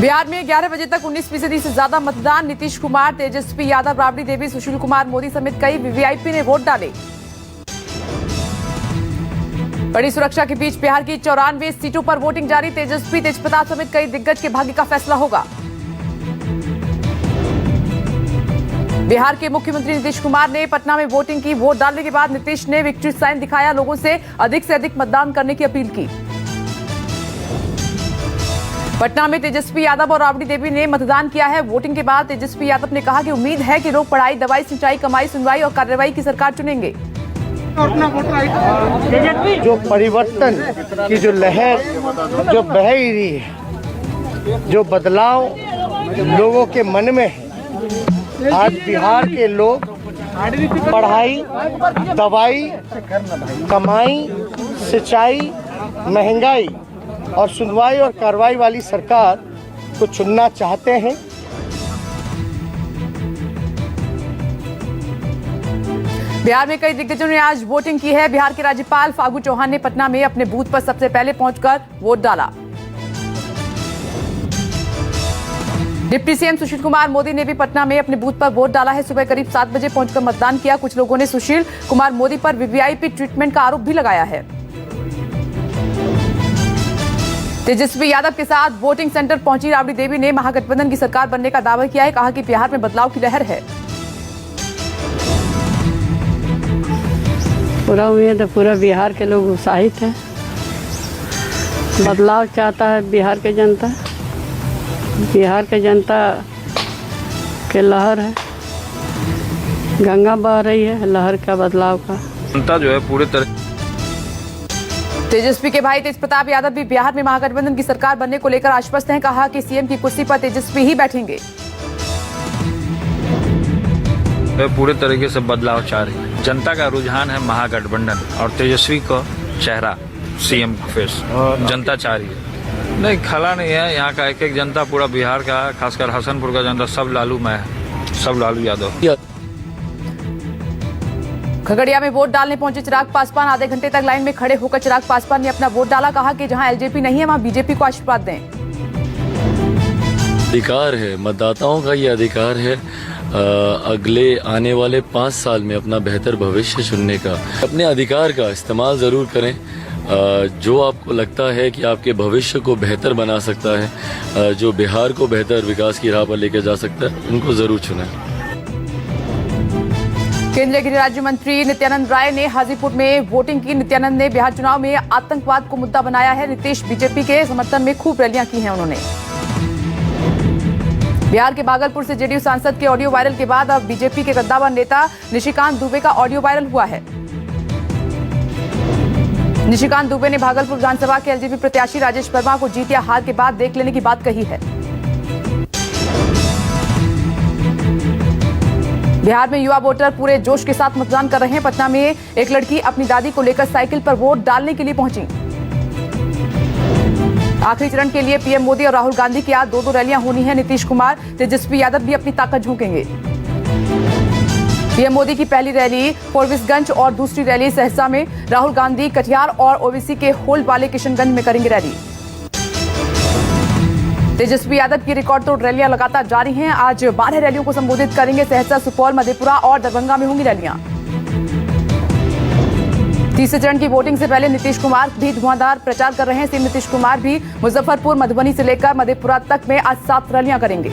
बिहार में 11 बजे तक 19% से ज्यादा मतदान। नीतीश कुमार, तेजस्वी यादव, राबड़ी देवी, सुशील कुमार मोदी समेत कई वीवीआईपी ने वोट डाले। बड़ी सुरक्षा के बीच बिहार की 94 सीटों पर वोटिंग जारी। तेजस्वी, तेजप्रताप समेत कई दिग्गज के भाग्य का फैसला होगा। बिहार के मुख्यमंत्री नीतीश कुमार ने पटना में वोटिंग की। वोट डालने के बाद नीतीश ने विक्ट्री साइन दिखाया, लोगों से अधिक मतदान करने की अपील की। पटना में तेजस्वी यादव और राबड़ी देवी ने मतदान किया है। वोटिंग के बाद तेजस्वी यादव ने कहा कि उम्मीद है कि लोग पढ़ाई, दवाई, सिंचाई, कमाई, सुनवाई और कार्रवाई की सरकार चुनेंगे। जो परिवर्तन की जो लहर जो बह रही है, जो बदलाव लोगों के मन में है, आज बिहार के लोग पढ़ाई, दवाई, कमाई, सिंचाई, महंगाई और सुनवाई और कार्रवाई वाली सरकार को चुनना चाहते हैं। बिहार में कई दिग्गजों ने आज वोटिंग की है। बिहार के राज्यपाल फागू चौहान ने पटना में अपने बूथ पर सबसे पहले पहुंचकर वोट डाला। डिप्टी सीएम सुशील कुमार मोदी ने भी पटना में अपने बूथ पर वोट डाला है। सुबह करीब 7 बजे पहुंचकर मतदान किया। कुछ लोगों ने सुशील कुमार मोदी पर वीवीआईपी ट्रीटमेंट का आरोप भी लगाया है। तेजस्वी यादव के साथ वोटिंग सेंटर पहुंची राबड़ी देवी ने महागठबंधन की सरकार बनने का दावा किया है। कहा कि बिहार में बदलाव की लहर है। पूरा उम्मीद है, पूरा बिहार के लोग उत्साहित हैं। बदलाव चाहता है बिहार के जनता। बिहार के जनता के लहर है, गंगा बह रही है लहर का, बदलाव का। जनता जो है पूरे तरह। तेजस्वी के भाई तेजप्रताप यादव भी बिहार में महागठबंधन की सरकार बनने को लेकर आश्वस्त हैं। कहा कि सीएम की कुर्सी पर तेजस्वी ही बैठेंगे। पूरे तरीके से बदलाव चाह रही है। जनता का रुझान है महागठबंधन और तेजस्वी का चेहरा सीएम फेस जनता चाह रही है। नहीं, खला नहीं है यहाँ का। एक जनता पूरा बिहार का, खासकर हसनपुर का जनता सब लालू में है, सब लालू यादव। खगड़िया में वोट डालने पहुंचे चिराग पासवान। आधे घंटे तक लाइन में खड़े होकर चिराग पासवान ने अपना वोट डाला। कहा कि जहां एलजेपी नहीं है वहां बीजेपी को आशीर्वाद दें। अधिकार है, मतदाताओं का ये अधिकार है अगले आने वाले 5 साल में अपना बेहतर भविष्य चुनने का। अपने अधिकार का इस्तेमाल जरूर करें। जो आपको लगता है कि आपके भविष्य को बेहतर बना सकता है, जो बिहार को बेहतर विकास की राह पर लेकर जा सकता है, उनको जरूर चुनें। केंद्रीय गृह राज्य मंत्री नित्यानंद राय ने हाजीपुर में वोटिंग की। नित्यानंद ने बिहार चुनाव में आतंकवाद को मुद्दा बनाया है। नीतीश बीजेपी के समर्थन में खूब रैलियां की हैं उन्होंने। बिहार के भागलपुर से जेडीयू सांसद के ऑडियो वायरल के बाद अब बीजेपी के कद्दावर नेता निशिकांत दुबे का ऑडियो वायरल हुआ है। निशिकांत दुबे ने भागलपुर विधानसभा के एलजेपी प्रत्याशी राजेश वर्मा को जीत या हार के बाद देख लेने की बात कही है। बिहार में युवा वोटर पूरे जोश के साथ मतदान कर रहे हैं। पटना में एक लड़की अपनी दादी को लेकर साइकिल पर वोट डालने के लिए पहुंची। आखिरी चरण के लिए पीएम मोदी और राहुल गांधी की आज 2 रैलियां होनी है। नीतीश कुमार, तेजस्वी यादव भी अपनी ताकत झोंकेंगे। पीएम मोदी की पहली रैली फॉरबिसगंज और दूसरी रैली सहरसा में। राहुल गांधी कटिहार और ओबीसी के होल्ड वाले किशनगंज में करेंगे रैली। तेजस्वी यादव की रिकॉर्ड तोड़ रैलियां लगातार जारी हैं। आज 12 रैलियों को संबोधित करेंगे। सहरसा, सुपौल, मधेपुरा और दरभंगा में होंगी रैलियां। तीसरे चरण की वोटिंग से पहले नीतीश कुमार भी धुआंधार प्रचार कर रहे हैं। सीएम नीतीश कुमार भी मुजफ्फरपुर, मधुबनी से लेकर मधेपुरा तक में आज 7 रैलियां करेंगे।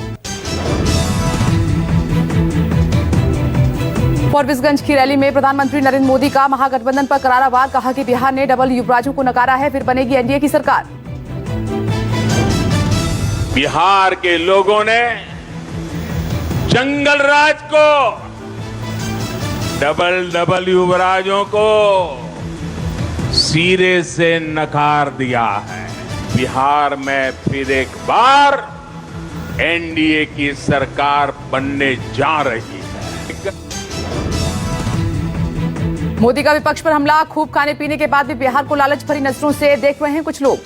फॉरबिसगंज की रैली में प्रधानमंत्री नरेंद्र मोदी का महागठबंधन पर करारा वार। कहा कि बिहार ने डबल युवराजों को नकारा है, फिर बनेगी एनडीए की सरकार। बिहार के लोगों ने जंगल राज को, डबल युवराजों को सिरे से नकार दिया है। बिहार में फिर एक बार एनडीए की सरकार बनने जा रही है। मोदी का विपक्ष पर हमला। खूब खाने पीने के बाद भी बिहार को लालच भरी नजरों से देख रहे हैं कुछ लोग।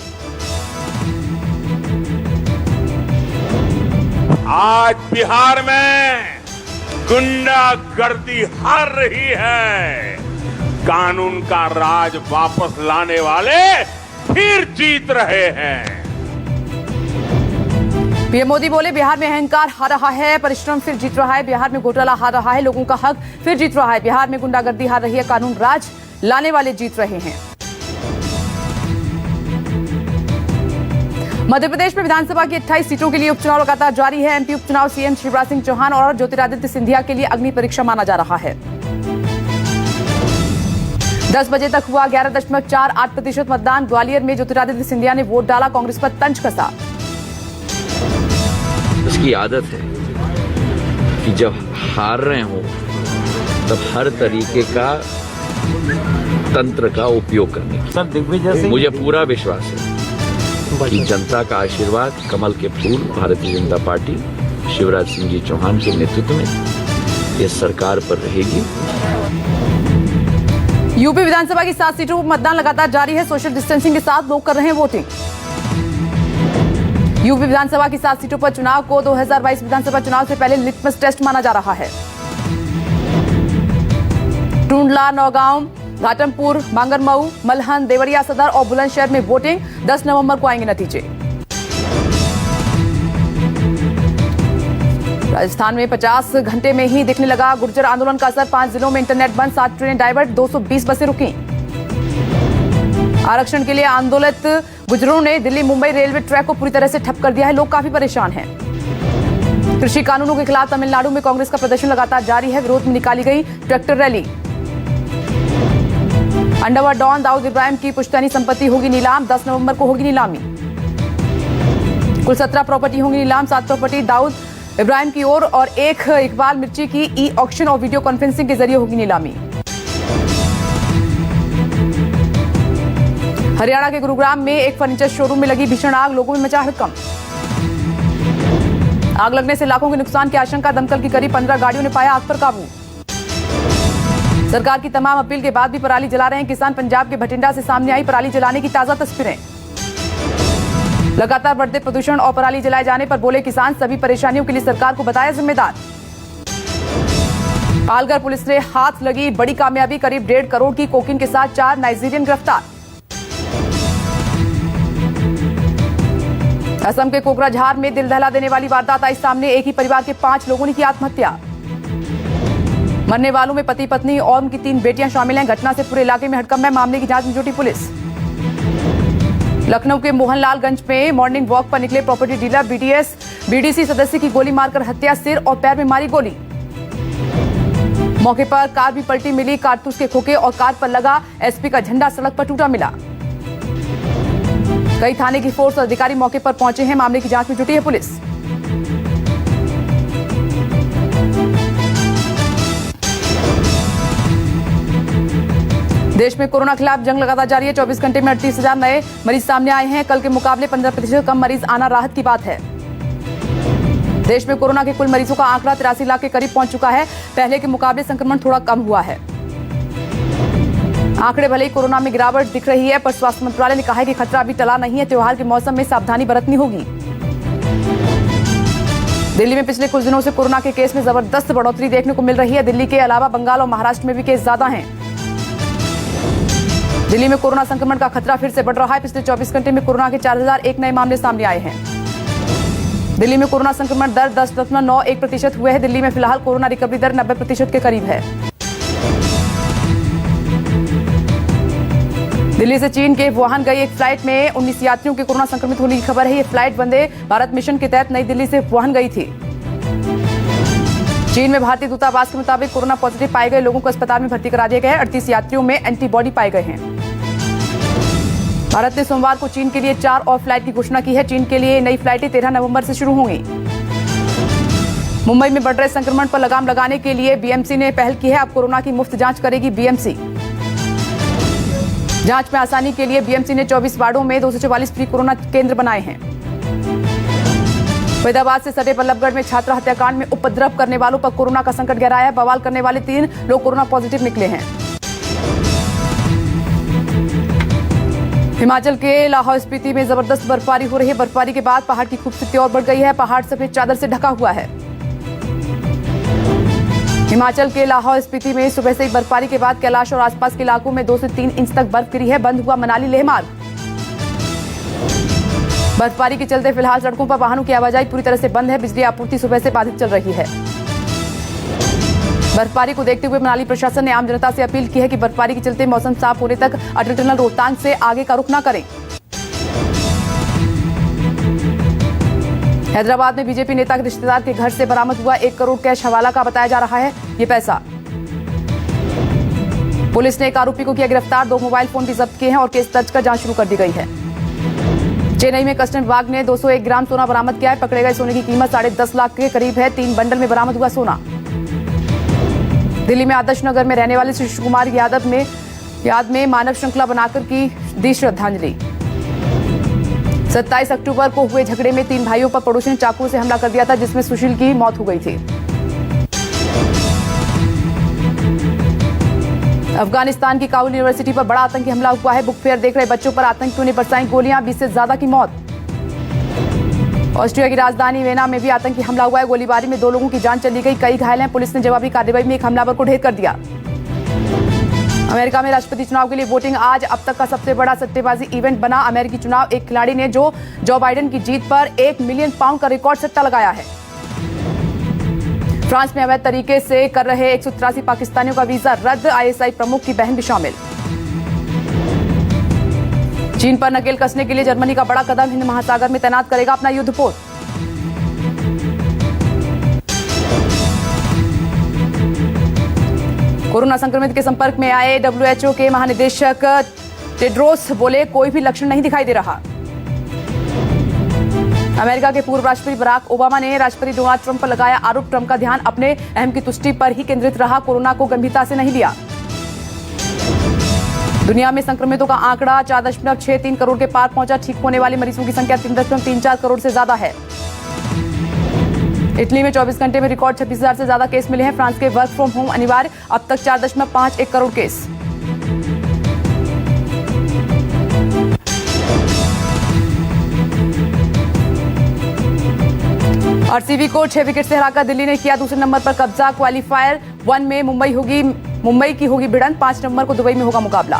आज बिहार में गुंडागर्दी हार रही है। कानून का राज वापस लाने वाले फिर जीत रहे हैं। पीएम मोदी बोले, बिहार में अहंकार हार रहा है, परिश्रम फिर जीत रहा है। बिहार में घोटाला हार रहा है, लोगों का हक फिर जीत रहा है। बिहार में गुंडागर्दी हार रही है, कानून राज लाने वाले जीत रहे हैं। मध्य प्रदेश में विधानसभा की 28 सीटों के लिए उपचुनाव लगातार जारी है। एमपी उपचुनाव सीएम शिवराज सिंह चौहान और ज्योतिरादित्य सिंधिया के लिए अग्नि परीक्षा माना जा रहा है। 10 बजे तक हुआ 11.48% मतदान। ग्वालियर में ज्योतिरादित्य सिंधिया ने वोट डाला, कांग्रेस पर तंज कसा। उसकी आदत है कि जब हार रहे हो तब हर तरीके का तंत्र का उपयोग करने की। सर, दिग्विजय सिंह, मुझे पूरा विश्वास है कि जनता का आशीर्वाद, कमल के फूल, भारतीय जनता पार्टी शिवराज सिंह जी चौहान के नेतृत्व में ये सरकार पर रहेगी। यूपी विधानसभा की 7 सीटों पर मतदान लगातार जारी है। सोशल डिस्टेंसिंग के साथ लोग कर रहे हैं वोटिंग। यूपी विधानसभा की 7 सीटों पर चुनाव को 2022 विधानसभा चुनाव से पहले लिटमस टेस्ट माना जा रहा है। टूंडला, नौगांव, घाटमपुर, बांगरमऊ, मलहन, देवरिया सदर और बुलंदशहर में वोटिंग। 10 नवंबर को आएंगे नतीजे। राजस्थान में 50 घंटे में ही दिखने लगा गुर्जर आंदोलन का असर। 5 जिलों में इंटरनेट बंद, 7 ट्रेनें डाइवर्ट, 220 बसें रुकी। आरक्षण के लिए आंदोलित गुर्जरों ने दिल्ली मुंबई रेलवे ट्रैक को पूरी तरह से ठप कर दिया है। लोग काफी परेशान हैं। कृषि कानूनों के खिलाफ तमिलनाडु में कांग्रेस का प्रदर्शन लगातार जारी है। विरोध में निकाली गई tractor rally. Underworld don Dawood Ibrahim की पुश्तैनी संपत्ति होगी नीलाम। 10 नवंबर को होगी नीलामी। कुल 17 प्रॉपर्टी होंगी नीलाम। 7 प्रॉपर्टी दाऊद इब्राहिम की ओर और 1 इकबाल मिर्ची की ई ऑक्शन और वीडियो कॉन्फ्रेंसिंग के जरिए होगी नीलामी। हरियाणा के गुरुग्राम में एक फर्नीचर शोरूम में लगी भीषण आग, लोगों में मचा हड़कंप। आग लगने से लाखों के नुकसान की आशंका। दमकल की करीब 15 गाड़ियों ने पाया आग पर काबू। सरकार की तमाम अपील के बाद भी पराली जला रहे हैं किसान। पंजाब के भटिंडा से सामने आई पराली जलाने की ताजा तस्वीरें। लगातार बढ़ते प्रदूषण और पराली जलाए जाने पर बोले किसान, सभी परेशानियों के लिए सरकार को बताया जिम्मेदार। पालघर पुलिस ने हाथ लगी बड़ी कामयाबी। करीब 1.5 करोड़ की कोकीन के साथ 4 नाइजीरियन गिरफ्तार। असम के कोकराझार में दिल दहला देने वाली वारदात आई सामने। एक ही परिवार के 5 लोगों ने की आत्महत्या। मरने वालों में पति पत्नी और उनकी 3 बेटियां शामिल हैं। घटना से पूरे इलाके में हड़कंप है। मामले की जांच में जुटी पुलिस। लखनऊ के मोहनलालगंज में मॉर्निंग वॉक पर निकले प्रॉपर्टी डीलर बीडीसी सदस्य की गोली मारकर हत्या। सिर और पैर में मारी गोली। मौके पर कार भी पलटी मिली। कारतूस के खोखे और कार पर लगा एसपी का झंडा सड़क पर टूटा मिला। कई थाने की फोर्स और अधिकारी मौके पर पहुंचे हैं। मामले की जांच में जुटी है पुलिस। देश में कोरोना खिलाफ जंग लगातार जारी है। 24 घंटे में 38,000 नए मरीज सामने आए हैं। कल के मुकाबले 15% कम मरीज आना राहत की बात है। देश में कोरोना के कुल मरीजों का आंकड़ा 83 लाख के करीब पहुंच चुका है। पहले के मुकाबले संक्रमण थोड़ा कम हुआ है। आंकड़े भले ही कोरोना में गिरावट दिख रही है, पर स्वास्थ्य मंत्रालय ने कहा है कि खतरा अभी टला नहीं है। त्योहार के मौसम में सावधानी बरतनी होगी। दिल्ली में पिछले कुछ दिनों से कोरोना के केस में जबरदस्त बढ़ोतरी देखने को मिल रही है। दिल्ली के अलावा बंगाल और महाराष्ट्र में भी केस ज्यादा हैं। दिल्ली में कोरोना संक्रमण का खतरा फिर से बढ़ रहा है। पिछले 24 घंटे में कोरोना के 4001 नए मामले सामने आए हैं। दिल्ली में कोरोना संक्रमण दर 10.91% हुए हैं। दिल्ली में फिलहाल कोरोना रिकवरी दर 90% के करीब है। दिल्ली से चीन के वुहान गई एक फ्लाइट में 19 यात्रियों के कोरोना संक्रमित होने की खबर है। ये फ्लाइट वंदे भारत मिशन के तहत नई दिल्ली से वुहान गई थी। चीन में भारतीय दूतावास के मुताबिक कोरोना पॉजिटिव पाए गए लोगों को अस्पताल में भर्ती करा दिया गया है। 38 यात्रियों में एंटीबॉडी पाए गए हैं। भारत ने सोमवार को चीन के लिए 4 और फ्लाइट की घोषणा की है। चीन के लिए नई फ्लाइटें 13 नवंबर से शुरू होंगी। मुंबई में बढ़ रहे संक्रमण पर लगाम लगाने के लिए बीएमसी ने पहल की है। अब कोरोना की मुफ्त जांच करेगी बीएमसी। जांच में आसानी के लिए बीएमसी ने 24 वार्डों में 244 फ्री कोरोना केंद्र बनाए हैं। फरीदाबाद से सटे बल्लभगढ़ में छात्र हत्याकांड में उपद्रव करने वालों पर कोरोना का संकट गहराया है। बवाल करने वाले 3 लोग कोरोना पॉजिटिव निकले हैं। हिमाचल के लाहौल स्पीति में जबरदस्त बर्फबारी हो रही है। बर्फबारी के बाद पहाड़ की खूबसूरती और बढ़ गई है। पहाड़ सफेद चादर से ढका हुआ है। हिमाचल के लाहौल स्पीति में सुबह से ही बर्फबारी के बाद कैलाश और आसपास के इलाकों में 2 से 3 इंच तक बर्फ गिरी है। बंद हुआ मनाली लेह मार्ग। बर्फबारी के चलते फिलहाल सड़कों पर वाहनों की आवाजाही पूरी तरह से बंद है। बिजली आपूर्ति सुबह से बाधित चल रही है। बर्फबारी को देखते हुए मनाली प्रशासन ने आम जनता से अपील की है कि बर्फबारी के चलते मौसम साफ होने तक अटल टनल रोहतांग से आगे का रुख न करें। हैदराबाद में बीजेपी नेता के रिश्तेदार के घर से बरामद हुआ 1 करोड़ कैश हवाला का बताया जा रहा है ये पैसा। पुलिस ने एक आरोपी को किया गिरफ्तार। 2 मोबाइल फोन भी जब्त किए हैं और केस दर्ज कर जांच शुरू कर दी गई है। चेन्नई में कस्टम विभाग ने 201 ग्राम सोना बरामद किया है। पकड़े गए सोने की कीमत 10.5 लाख के करीब है। 3 बंडल में बरामद हुआ सोना। दिल्ली में आदर्श नगर में रहने वाले शिशु कुमार याद में मानव श्रृंखला बनाकर की दी श्रद्धांजलि। 27 अक्टूबर को हुए झगड़े में 3 भाइयों पर पड़ोसी ने चाकू से हमला कर दिया था, जिसमें सुशील की मौत हो गई थी। अफगानिस्तान की काबुल यूनिवर्सिटी पर बड़ा आतंकी हमला हुआ है। बुक फेयर देख रहे बच्चों पर आतंकियों ने बरसाई गोलियां, 20 से ज्यादा की मौत। ऑस्ट्रिया की राजधानी वेना में भी आतंकी हमला हुआ है। गोलीबारी में 2 लोगों की जान चली गई, कई घायल हैं। पुलिस ने जवाबी कार्रवाई में एक हमलावर को ढेर कर दिया। अमेरिका में राष्ट्रपति चुनाव के लिए वोटिंग आज अब तक का सबसे बड़ा सट्टेबाजी इवेंट बना। अमेरिकी चुनाव एक खिलाड़ी ने जो बाइडेन की जीत पर $1 मिलियन का रिकॉर्ड सट्टा लगाया है। फ्रांस में अवैध तरीके से कर रहे 183 पाकिस्तानियों का वीजा रद्द। आईएसआई प्रमुख की बहन भी शामिल। चीन पर नकेल कसने के लिए जर्मनी का बड़ा कदम। हिंद महासागर में तैनात करेगा अपना युद्धपोत। कोरोना संक्रमित के संपर्क में आए WHO के महानिदेशक टेड्रोस बोले कोई भी लक्षण नहीं दिखाई दे रहा। अमेरिका के पूर्व राष्ट्रपति बराक ओबामा ने राष्ट्रपति डोनाल्ड ट्रंप पर लगाया आरोप। ट्रंप का ध्यान अपने अहम की तुष्टि पर ही केंद्रित रहा, कोरोना को गंभीरता से नहीं लिया। दुनिया में संक्रमितों का आंकड़ा 4.63 करोड़ के पार पहुंचा। ठीक होने वाले मरीजों की संख्या 3.34 करोड़ से ज्यादा है। इटली में 24 घंटे में रिकॉर्ड 26,000 से ज्यादा केस मिले हैं। फ्रांस के वर्क फ्रॉम होम अनिवार्य, अब तक 4.51 करोड़ केस। आरसीबी को 6 विकेट से हराकर दिल्ली ने किया दूसरे नंबर पर कब्जा। क्वालीफायर 1 में मुंबई की होगी भिड़ंत। 5 नंबर को दुबई में होगा मुकाबला।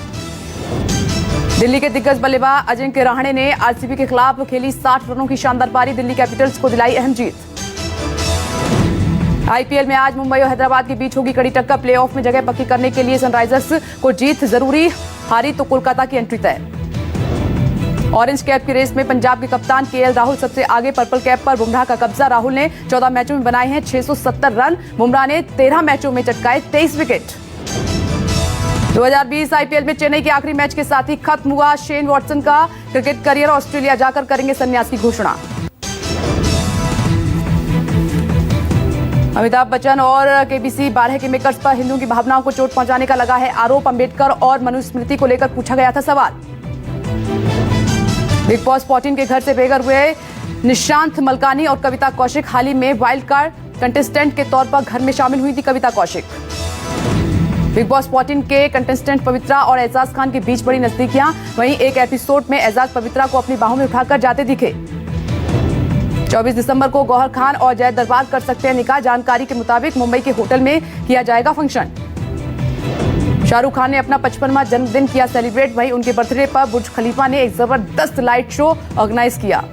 दिल्ली के दिग्गज बल्लेबाज अजिंक्य रहाणे ने आरसीबी के खिलाफ खेली 60 रनों की शानदार पारी। दिल्ली कैपिटल्स को दिलाई अहम जीत। आईपीएल में आज मुंबई और हैदराबाद के बीच होगी कड़ी टक्कर। प्लेऑफ में जगह पक्की करने के लिए सनराइजर्स को जीत जरूरी, हारी तो कोलकाता की एंट्री तय। ऑरेंज कैप की रेस में पंजाब के कप्तान केएल राहुल सबसे आगे। पर्पल कैप पर बुमराह का कब्जा। राहुल ने 14 मैचों में बनाए हैं 670 रन। बुमराह ने 13 मैचों में चटकाए 23 विकेट। 2020 आईपीएल में चेन्नई के आखिरी मैच के साथ ही खत्म हुआ शेन वॉटसन का क्रिकेट करियर। ऑस्ट्रेलिया जाकर करेंगे संन्यास की घोषणा। अमिताभ बच्चन और केबीसी 12 के मेकर्स पर हिंदुओं की भावनाओं को चोट पहुंचाने का लगा है आरोप। अंबेडकर और मनुस्मृति को लेकर पूछा गया था सवाल। बिग बॉस 14 के घर से बेघर हुए निशांत मलकानी और कविता कौशिक। हाल ही में वाइल्ड कार्ड कंटेस्टेंट के तौर पर घर में शामिल हुई थी कविता कौशिक। बिग बॉस 14 के कंटेस्टेंट पवित्रा और एजाज खान के बीच बड़ी नजदीकियां। वहीं एक एपिसोड में एजाज पवित्रा को अपनी बाहों में उठाकर जाते दिखे। 24 दिसंबर को गौहर खान और जय दरबार कर सकते हैं निकाह। जानकारी के मुताबिक मुंबई के होटल में किया जाएगा फंक्शन। शाहरुख खान ने अपना 55वां जन्मदिन किया सेलिब्रेट। वहीं उनके बर्थडे पर बुर्ज खलीफा ने एक जबरदस्त लाइट शो ऑर्गेनाइज किया।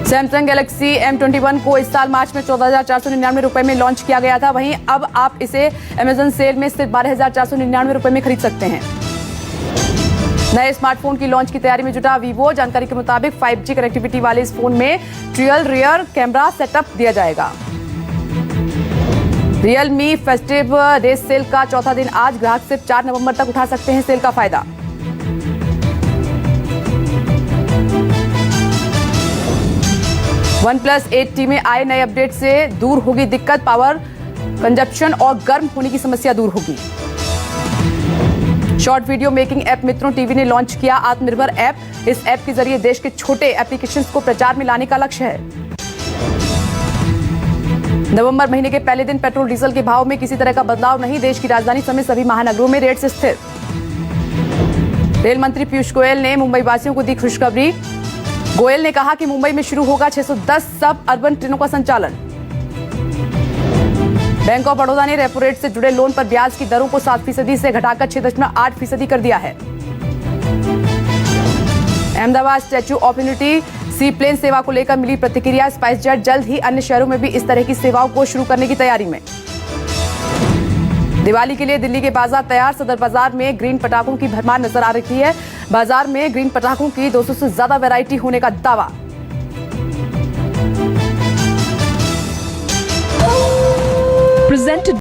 सैमसंग गैलेक्सी M21 को इस साल मार्च में 14,499 रुपए में लॉन्च किया गया था। वहीं अब आप इसे अमेजन सेल में सिर्फ 12,499 रुपए में खरीद सकते हैं। नए स्मार्टफोन की लॉन्च की तैयारी में जुटा वीवो। जानकारी के मुताबिक 5G कनेक्टिविटी वाले इस फोन में ट्रियल रियर कैमरा सेटअप दिया जाएगा। रियलमी फेस्टिव रेस सेल का चौथा दिन आज। ग्राहक सिर्फ 4 नवंबर तक उठा सकते हैं सेल का फायदा। OnePlus 8T में आए नए अपडेट से दूर होगी दिक्कत। पावर कंजप्शन और गर्म होने की समस्या दूर होगी। शॉर्ट वीडियो मेकिंग ऐप मित्रों टीवी ने लॉन्च किया आत्मनिर्भर ऐप। इस ऐप के जरिए देश के छोटे एप्लीकेशंस को प्रचार में लाने का लक्ष्य है। नवंबर महीने के पहले दिन पेट्रोल डीजल के भाव में किसी तरह का बदलाव नहीं। देश की राजधानी समेत सभी महानगरों में रेट स्थिर। रेल मंत्री पीयूष गोयल ने मुंबई वासियों को दी खुशखबरी। गोयल ने कहा कि मुंबई में शुरू होगा 610 सब अर्बन ट्रेनों का संचालन। बैंक ऑफ बड़ौदा ने रेपो रेट से जुड़े लोन पर ब्याज की दरों को 7% से घटाकर 6.8% कर दिया है। Ahmedabad Statue of Unity seaplane सेवा को लेकर मिली प्रतिक्रिया। स्पाइस जेट जल्द ही अन्य शहरों में भी इस तरह की सेवाओं को शुरू करने की तैयारी में। दिवाली के लिए दिल्ली के बाजार तैयार। सदर बाजार में ग्रीन पटाखों की भरमार नजर आ रही है। बाजार में ग्रीन पटाखों की 200 से ज्यादा वैरायटी होने का दावा। Presented